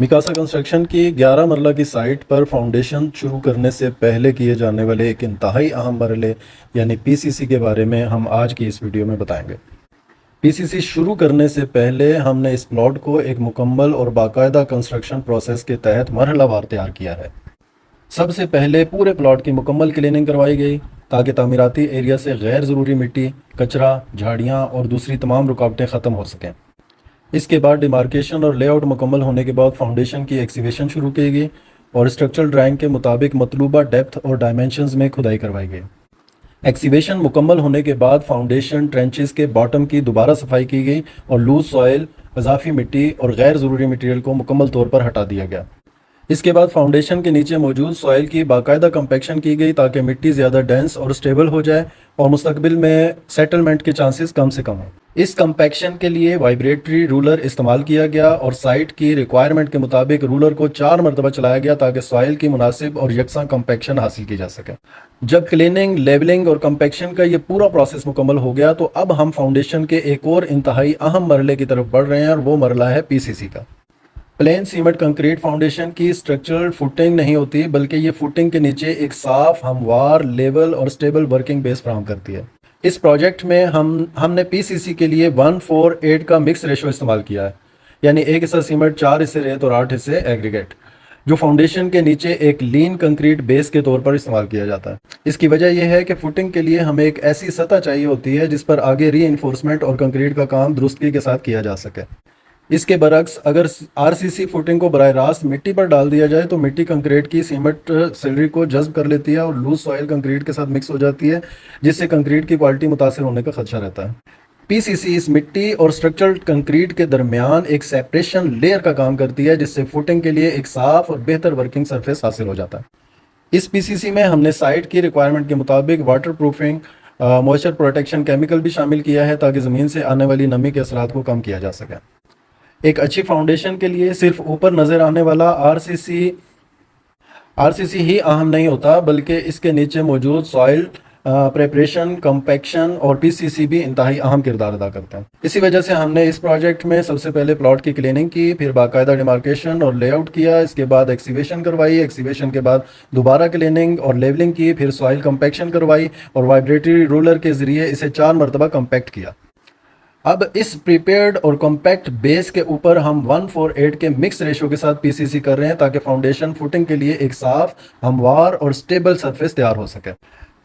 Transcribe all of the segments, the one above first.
میکاسا construction کی 11 مرلہ کی site پر foundation شروع کرنے سے پہلے کیے جانے والے ایک انتہائی اہم مرحلے یعنی پی سی سی کے بارے میں ہم آج کی اس ویڈیو میں بتائیں گے۔ پی سی سی شروع کرنے سے پہلے ہم نے اس پلاٹ کو ایک مکمل اور باقاعدہ کنسٹرکشن پروسیس کے تحت مرحلہ وار تیار کیا ہے۔ سب سے پہلے پورے پلاٹ کی مکمل کلیننگ کروائی گئی تاکہ تعمیراتی ایریا سے غیر ضروری مٹی، کچرا، جھاڑیاں اور دوسری تمام رکاوٹیں ختم ہو سکیں۔ اس کے بعد ڈیمارکیشن اور لے آؤٹ مکمل ہونے کے بعد فاؤنڈیشن کی ایکسیویشن شروع کی گئی اور اسٹرکچرل ڈرائنگ کے مطابق مطلوبہ ڈیپتھ اور ڈائمنشنز میں کھدائی کروائی گئی۔ ایکسیویشن مکمل ہونے کے بعد فاؤنڈیشن ٹرینچز کے باٹم کی دوبارہ صفائی کی گئی اور لوز سوائل، اضافی مٹی اور غیر ضروری مٹیریل کو مکمل طور پر ہٹا دیا گیا۔ اس کے بعد فاؤنڈیشن کے نیچے موجود سوائل کی باقاعدہ کمپیکشن کی گئی تاکہ مٹی زیادہ ڈینس اور اسٹیبل ہو جائے اور مستقبل میں سیٹلمنٹ کے چانسز کم سے کم ہوں۔ اس کمپیکشن کے لیے وائبریٹری رولر استعمال کیا گیا اور سائٹ کی ریکوائرمنٹ کے مطابق رولر کو 4 مرتبہ چلایا گیا تاکہ سوائل کی مناسب اور یکساں کمپیکشن حاصل کی جا سکے۔ جب کلیننگ، لیبلنگ اور کمپیکشن کا یہ پورا پروسیس مکمل ہو گیا تو اب ہم فاؤنڈیشن کے ایک اور انتہائی اہم مرحلے کی طرف بڑھ رہے ہیں اور وہ مرحلہ ہے پی سی سی کا۔ پلین سیمنٹ کنکریٹ فاؤنڈیشن کی اسٹرکچرل فوٹنگ نہیں ہوتی بلکہ یہ فوٹنگ کے نیچے ایک صاف، ہموار، لیول اور اسٹیبل ورکنگ بیس فراہم کرتی ہے۔ اس پروجیکٹ میں ہم نے پی سی سی کے لیے 1:4:8 کا مکس ریشو استعمال کیا ہے، یعنی 1 حصہ سیمنٹ، 4 حصے ریت اور 8 حصے ایگریگیٹ، جو فاؤنڈیشن کے نیچے ایک لین کنکریٹ بیس کے طور پر استعمال کیا جاتا ہے۔ اس کی وجہ یہ ہے کہ فوٹنگ کے لیے ہمیں ایک ایسی سطح چاہیے ہوتی ہے جس پر آگے ری انفورسمنٹ اور کنکریٹ کا کام درستگی کے ساتھ کیا جا سکے۔ اس کے برعکس اگر آر سی سی فوٹنگ کو براہ راست مٹی پر ڈال دیا جائے تو مٹی کنکریٹ کی سیمنٹ سلری کو جذب کر لیتی ہے اور لوز سوائل کنکریٹ کے ساتھ مکس ہو جاتی ہے، جس سے کنکریٹ کی کوالٹی متاثر ہونے کا خدشہ رہتا ہے۔ پی سی سی اس مٹی اور اسٹرکچرل کنکریٹ کے درمیان ایک سیپریشن لیئر کا کام کرتی ہے جس سے فوٹنگ کے لیے ایک صاف اور بہتر ورکنگ سرفیس حاصل ہو جاتا ہے۔ اس پی سی سی میں ہم نے سائٹ کی ریکوائرمنٹ کے مطابق water proofing, moisture protection chemical بھی شامل کیا ہے تاکہ زمین سے آنے والی نمی کے اثرات کو کم کیا جا سکے۔ ایک اچھی فاؤنڈیشن کے لیے صرف اوپر نظر آنے والا آر سی سی ہی اہم نہیں ہوتا بلکہ اس کے نیچے موجود سوائل پریپریشن، کمپیکشن اور پی سی سی بھی انتہائی اہم کردار ادا کرتے ہیں۔ اسی وجہ سے ہم نے اس پروجیکٹ میں سب سے پہلے پلاٹ کی کلیننگ کی، پھر باقاعدہ ڈیمارکیشن اور لے آؤٹ کیا، اس کے بعد ایکسیویشن کروائی، ایکسیویشن کے بعد دوبارہ کلیننگ اور لیبلنگ کی، پھر سوائل کمپیکشن کروائی اور وائبریٹری رولر کے ذریعے اسے 4 مرتبہ کمپیکٹ کیا۔ اب اس پریپیئرڈ اور کمپیکٹ بیس کے اوپر ہم 1:4:8 کے مکس ریشو کے ساتھ پی سی سی کر رہے ہیں تاکہ فاؤنڈیشن فوٹنگ کے لیے ایک صاف، ہموار اور سٹیبل سرفیس تیار ہو سکے۔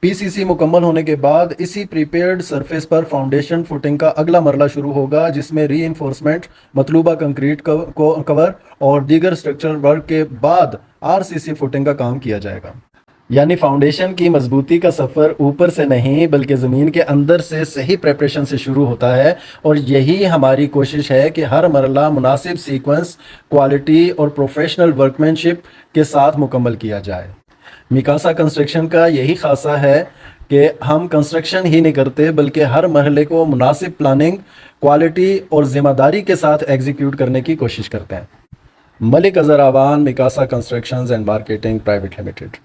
پی سی سی مکمل ہونے کے بعد اسی پریپیئرڈ سرفیس پر فاؤنڈیشن فوٹنگ کا اگلا مرحلہ شروع ہوگا جس میں ری انفورسمنٹ، مطلوبہ کنکریٹ کور اور دیگر اسٹرکچرل ورک کے بعد آر سی سی فوٹنگ کا کام کیا جائے گا۔ یعنی فاؤنڈیشن کی مضبوطی کا سفر اوپر سے نہیں بلکہ زمین کے اندر سے صحیح پریپریشن سے شروع ہوتا ہے، اور یہی ہماری کوشش ہے کہ ہر مرحلہ مناسب سیکوینس، کوالٹی اور پروفیشنل ورکمینشپ کے ساتھ مکمل کیا جائے۔ میکاسا کنسٹرکشن کا یہی خاصہ ہے کہ ہم کنسٹرکشن ہی نہیں کرتے بلکہ ہر مرحلے کو مناسب پلاننگ، کوالٹی اور ذمہ داری کے ساتھ ایگزیکیوٹ کرنے کی کوشش کرتے ہیں۔ Malik Azhar Awan, Mikasa constructions and marketing private limited.